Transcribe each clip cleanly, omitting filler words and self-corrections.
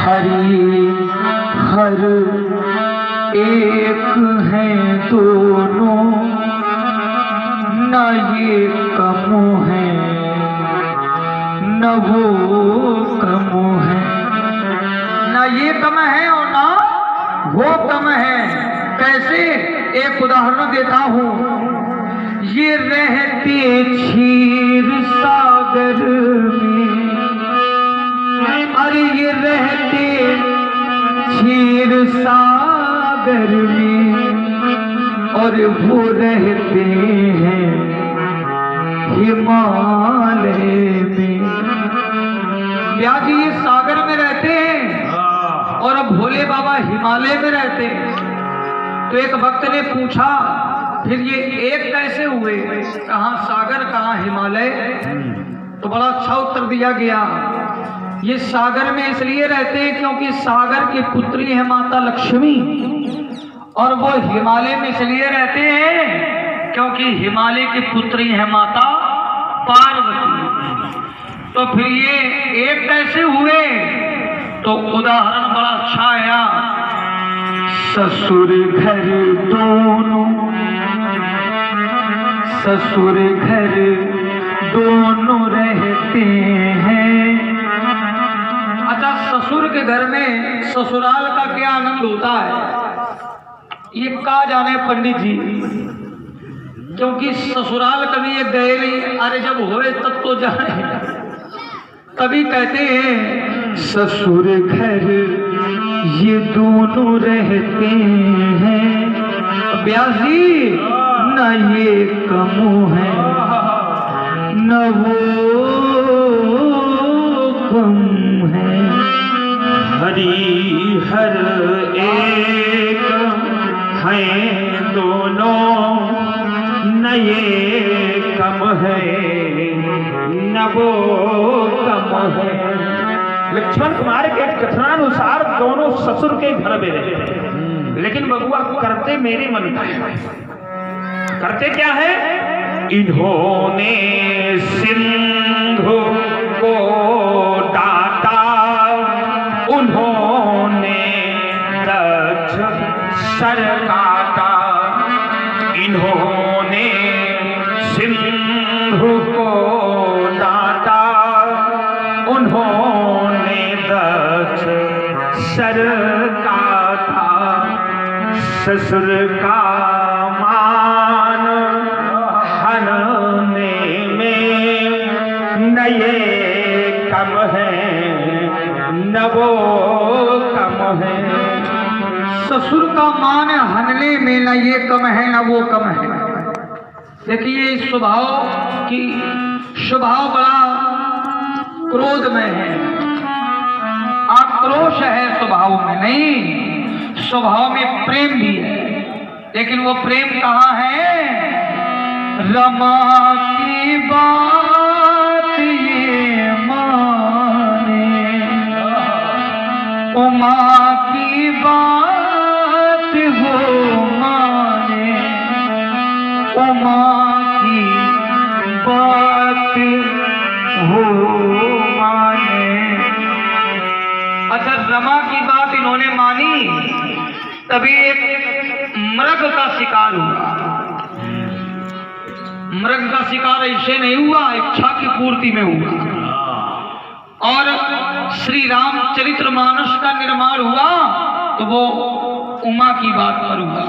हरि हर एक हैं दोनों, न ये कम है न वो कम है। न ये कम है और ना वो कम है। कैसे? एक उदाहरण देता हूँ। ये रहते क्षीर सागर में, अरे ये रहते क्षीर सागर में, और वो रहते हैं हिमालय में। व्यास जी ये सागर में रहते हैं और अब भोले बाबा हिमालय में रहते हैं। तो एक भक्त ने पूछा, फिर ये एक कैसे हुए? कहाँ सागर कहाँ हिमालय? तो बड़ा अच्छा उत्तर दिया गया। ये सागर में इसलिए रहते हैं क्योंकि सागर की पुत्री है माता लक्ष्मी, और वो हिमालय में इसलिए रहते हैं क्योंकि हिमालय की पुत्री है माता पार्वती। तो फिर ये एक कैसे हुए? तो उदाहरण बड़ा अच्छा आया। ससुर घर दोनों, ससुर घर दोनों रहते हैं। अच्छा, ससुर के घर में ससुराल का क्या आनंद होता है ये कहा जाने पंडित जी, क्योंकि ससुराल कभी ये गए नहीं। अरे जब होए तब तो जाने। तभी कहते हैं ससुर घर ये दोनों रहते हैं। व्यास जी न ये कम है न वो कम है। हरि हर एक हैं दोनों, न ये कम है न वो कम है। लक्ष्मण कुमार के कथनानुसार दोनों ससुर के घर में रहते, लेकिन बबुआ करते मेरे मन का है। करते क्या है? इन्होंने सिंधु को डांटा, उन्होंने दक्ष सर काटा। इन्होंने सिंधु को डांटा, उन्होंने दक्ष सर काटा। ससुर का मान हनने में न ये कम है न वो कम है। ससुर का मान हनने में न ये कम है न वो कम है। देखिए स्वभाव बड़ा क्रोध में है, आक्रोश है स्वभाव में नहीं। स्वभाव में प्रेम भी है, लेकिन वो प्रेम कहाँ है? रमा की बात ये माने, उमा की बात वो माने, उमा की बात वो माने। अच्छा, रमा की बात इन्होंने मानी, तभी एक मृग का शिकार हुआ। मृग का शिकार ऐसे नहीं हुआ, इच्छा की पूर्ति में हुआ। और श्री रामचरितमानस का निर्माण हुआ तो वो उमा की बात पर हुआ।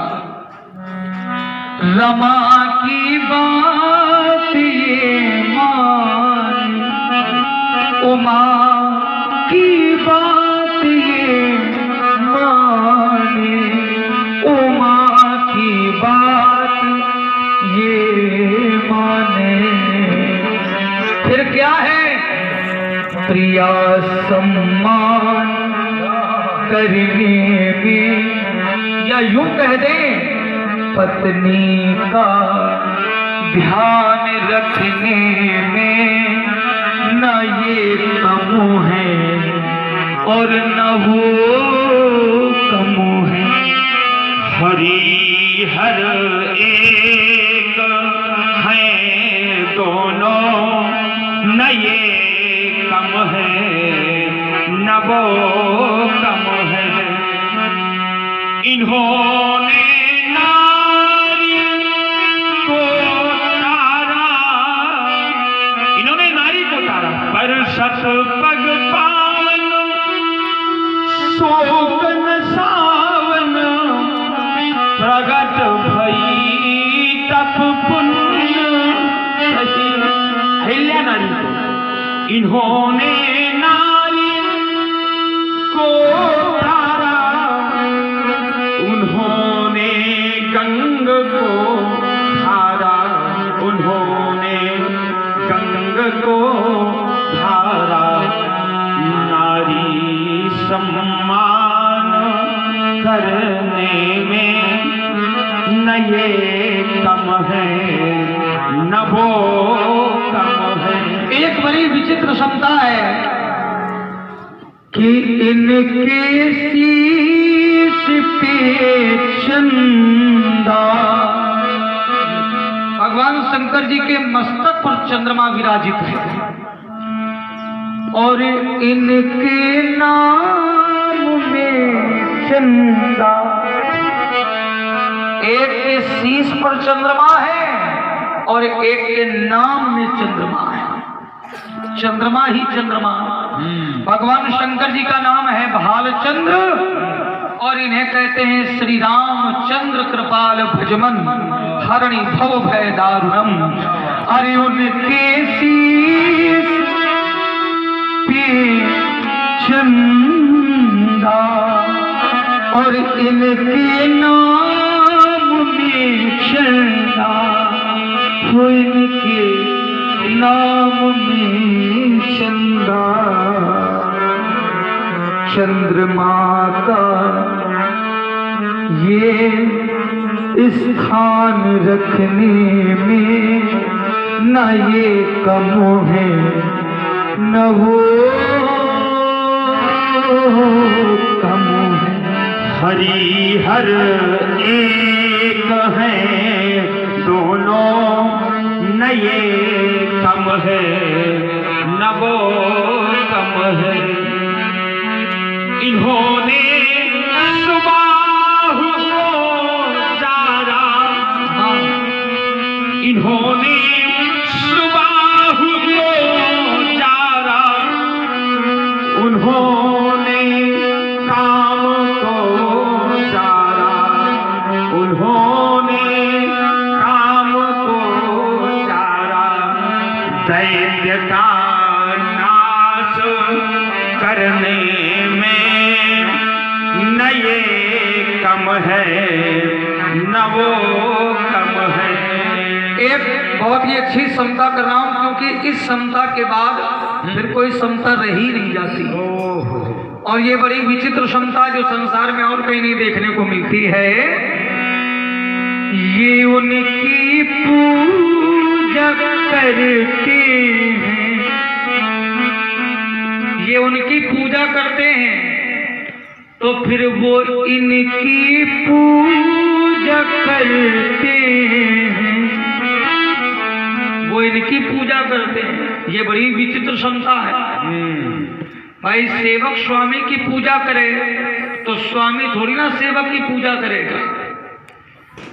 रमा की बात ये मान, उमा की बात ये माने, उमा की बात ये माने। फिर क्या है? प्रिया सम्मान करने में, या यूं कह दें पत्नी का ध्यान रखने में न ये कम है और न वो कम है। हरि हर एक हैं दोनों, न ये कम है न वो इन्होंने नारी को तारा, इन्होंने नारी को तारा, पर सत पग पावन शोकन सावन, प्रगट भई तप पुण्य सही। अहिल्या नारी को इन्होंने नारी को तारा, उन्होंने गंग को धारा, उन्होंने गंग को धारा, नारी सम्मान करने में न ये कम है न वो कम है। एक बड़ी विचित्र क्षमता है कि इनके शीश पे चंदा, भगवान शंकर जी के मस्तक पर चंद्रमा विराजित है और इनके नाम में चंदा। एक के शीश पर चंद्रमा है और एक के नाम में चंद्रमा है। चंद्रमा ही चंद्रमा। भगवान शंकर जी का नाम है भालचंद्र और इन्हें कहते हैं श्री रामचंद्र कृपाल भजमन हरणि भव भय दारुणम। अरे उनके शीश पे चंदा और इनके नाम में चंदा, वो इनके नाम में चंदा। चंद्रमा का ये स्थान रखने में न ये कम है न वो कम है। हरि हर एक है दोनों, न ये कम है न वो कम है। इन्होंने सुबाहु को चारा, इन्होंने सुबाहु को चारा, उन्होंने काम को चारा, उन्होंने काम को चारा। दैत्य का नाश करने न ये कम है न वो कम है। एक बहुत ही अच्छी समता कर रहा हूं क्योंकि इस समता के बाद फिर कोई समता रह ही नहीं जाती। और ये बड़ी विचित्र क्षमता जो संसार में और कहीं नहीं देखने को मिलती है। ये उनकी पूजा करते हैं, ये उनकी पूजा करते हैं तो फिर वो इनकी पूजा करते हैं, वो इनकी पूजा करते हैं। ये बड़ी विचित्र क्षमता है। भाई सेवक स्वामी की पूजा करे तो स्वामी थोड़ी ना सेवक की पूजा करेगा।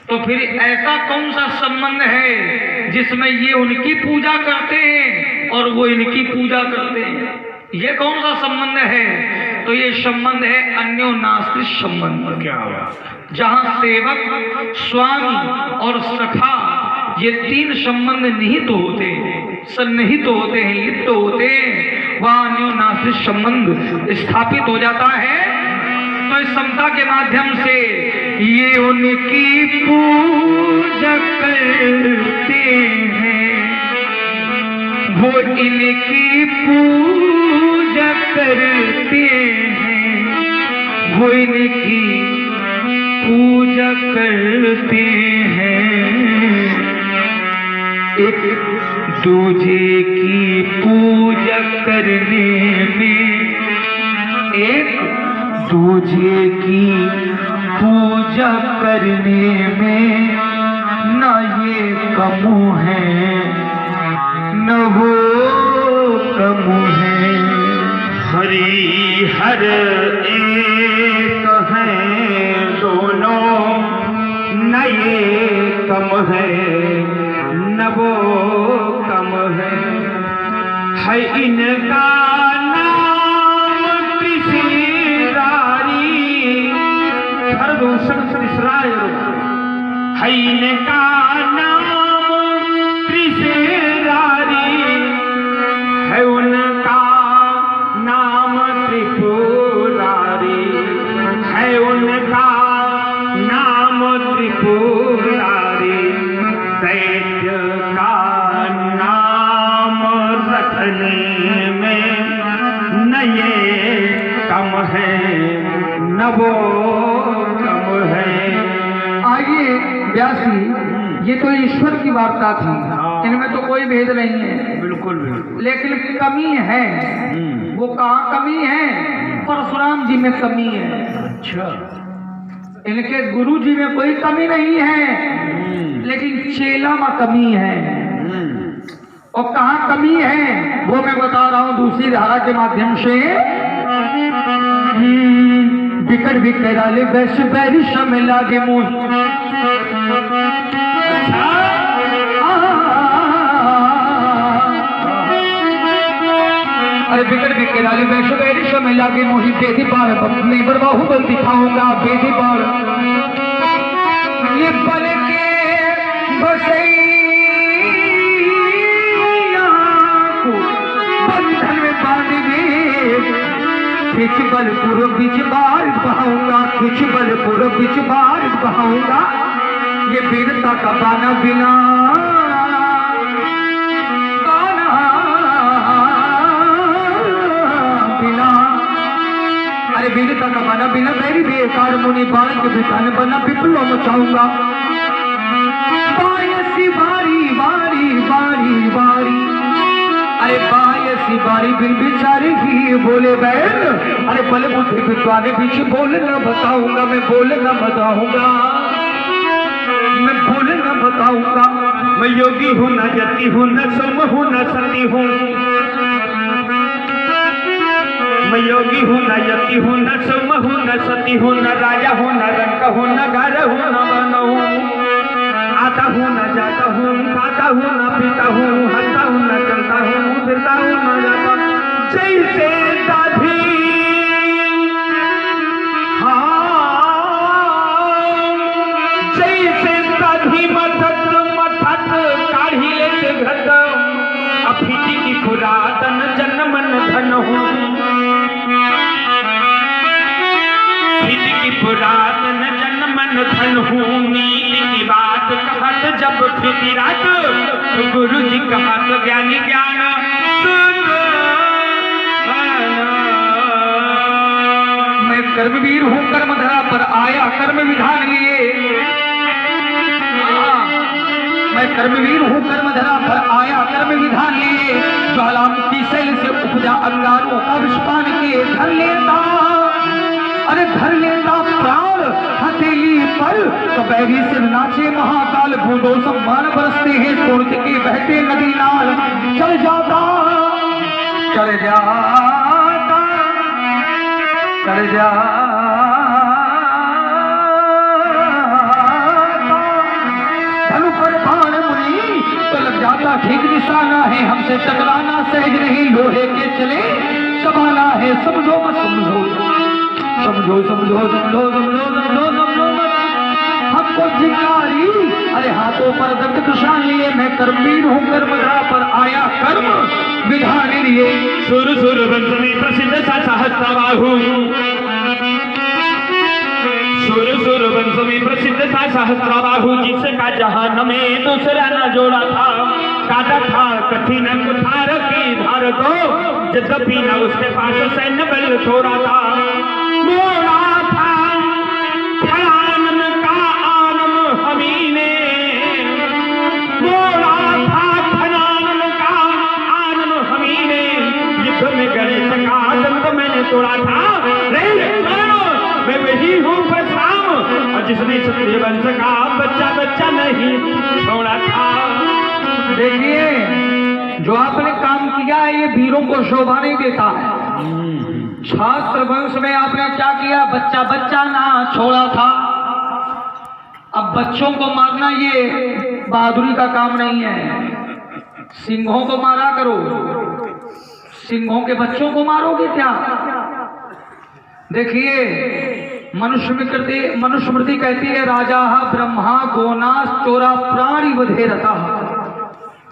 तो फिर ऐसा कौन सा संबंध है जिसमें ये उनकी पूजा करते हैं और वो इनकी पूजा करते हैं? ये कौन सा संबंध है? तो ये संबंध है अन्योन्याश्रित संबंध। क्या हुआ? जहां सेवक स्वामी और सखा ये तीन संबंध निहित होते हैं, सन्निहित होते हैं, लिप्त होते हैं, वहां अन्योन्याश्रित संबंध स्थापित हो जाता है। तो इस समता के माध्यम से ये उनकी पूजा करते हैं, वो इनकी पूजा करते हैं, वो इनकी पूजा करते हैं। एक दूजे की पूजा करने में, एक दूजे की पूजा करने में न ये कम है न वो कम है। हरि हर एक है दोनों, कम है न वो कम है इनका नाम त्रिशिरारी हरदूषण त्रिशराय है इनका नाम त्रिशिरारी है उनका नाम त्रिपुरारी है उनका नाम त्रिपुरारी दैत्य का नाम रखने में न ये कम है न वो कम है। आइए व्यासी, ये तो ईश्वर की वार्ता थी, इनमें तो कोई भेद नहीं है। बिल्कुल बिल्कुल। लेकिन कमी है, वो कहाँ कमी है? परशुराम जी में कमी है। अच्छा, इनके गुरु जी में कोई कमी नहीं है, लेकिन चेला में कमी है। और कहाँ कमी है वो मैं बता रहा हूँ दूसरी धारा के माध्यम से। बिकट बिकराले वैश्य बैरी समय लागे मुँह। अरे बिकट बिकराले वैश्य बैरी समय लागे मोही बेदी पार अपने बाहुबल दिखाऊंगा बेदी पार ये बल के बसैया को बंधन में बांध दे। खिच बलपुर बीच बार बहाऊंगा, खिच बलपुर बीच बार बहाऊंगा ये वीरता का बाना बिना वीरता का बना बिना मेरी बेकार मुनि बाण के बिताने बना पिपलो मचाऊंगा। बायसी बारी बारी बारी बारी अरे बायसी बारी बिन बिचारी ही बोले बैल। अरे बल मुझे बितवाने पीछे बोलना बताऊंगा, मैं बोलना बताऊंगा, मैं बोलना बताऊंगा। मैं योगी हूँ न जति हूँ न सोम हूँ न सती हूँ, मैं योगी हूँ न यति हूँ न सोम हूँ न सती हूँ न राजा हूँ न रंक हूँ न घर हूँ न वन हूँ। आता हूँ न जाता हूँ, खाता हूँ न पीता हूँ, हंसता हूँ न चलता हूँ, फिरता हूँ न जाता। जैसे दाढ़ी जैसे दाढ़ी मथत मथत काढ़ी लेते घट अफीटी की पुरातन जन्मन धन हूँ। पुरातन जन्मन धन हूँ नीति की बात कहत जब फिरात गुरु जी कहत ज्ञानी ज्ञान मैं कर्मवीर हूँ कर्मधरा पर आया कर्म विधान लिए। मैं कर्मवीर हूँ कर्मधरा पर आया कर्म विधान लिए। ज्वालामुखी शैल से उपजा अंगारों का विस्पान के धर लेता, अरे धर लेता प्राण हथेली पर तो बैरी से नाचे महाकाल। बूंदों सम्मान बरसते हैं सूरज के बहते नदी नाल। चल जाता चल जाता चल जाता धनु पर बाण मुनि तो लग जाता ठीक निशाना है। हमसे टकराना सहज नहीं, लोहे के चले चबाना है। समझो मत समझो समझो समझो समझो समझो समझो समझो हमको जिंगारी अरे हाथों पर दर्द निशान लिए। मैं कर्मवीर हूँ कर्मधरा पर आया कर्म विधान लिए। सुर सुर वंश में प्रसिद्ध सा सहस्त्रबाहु, सुर सुर वंश में प्रसिद्ध सा सहस्त्रबाहु जिसका जहान में दूसरा न जोड़ा था। काटा था कठिन कुठार की धार को यद्यपि न उसके पास सैन्य बल थोड़ा था। मोड़ा था खड़ानन का आनम हमीने, मोड़ा था खड़ानन का आनम हमीने। युद्ध में गणेश का दंत मैंने तोड़ा था। मैं वही हूँ परशुराम और जिसने क्षत्रिय वंश का बच्चा बच्चा नहीं छोड़ा था। देखिए जो आपने काम किया है ये वीरों को शोभा नहीं देता है। छात्र वंश में आपने क्या किया? बच्चा बच्चा ना छोड़ा था। अब बच्चों को मारना ये बहादुरी का काम नहीं है। सिंहों को मारा करो, सिंहों के बच्चों को मारोगे क्या? देखिए मनुस्मृति कहती है, राजा ब्रह्मा गोनास चोरा प्राणी वधे रता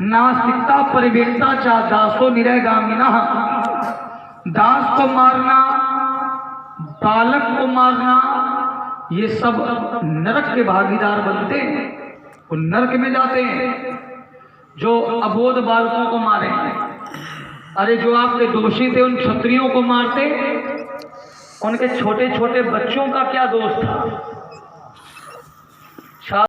नास्तिकता परिवेशता चा दासो निरगामिना। दास को मारना, बालक को मारना, ये सब नरक के भागीदार बनते हैं, वो नरक में जाते हैं। जो अबोध बालकों को मारे, अरे जो आपके दोषी थे उन क्षत्रियों को मारते, उनके छोटे छोटे बच्चों का क्या दोष था?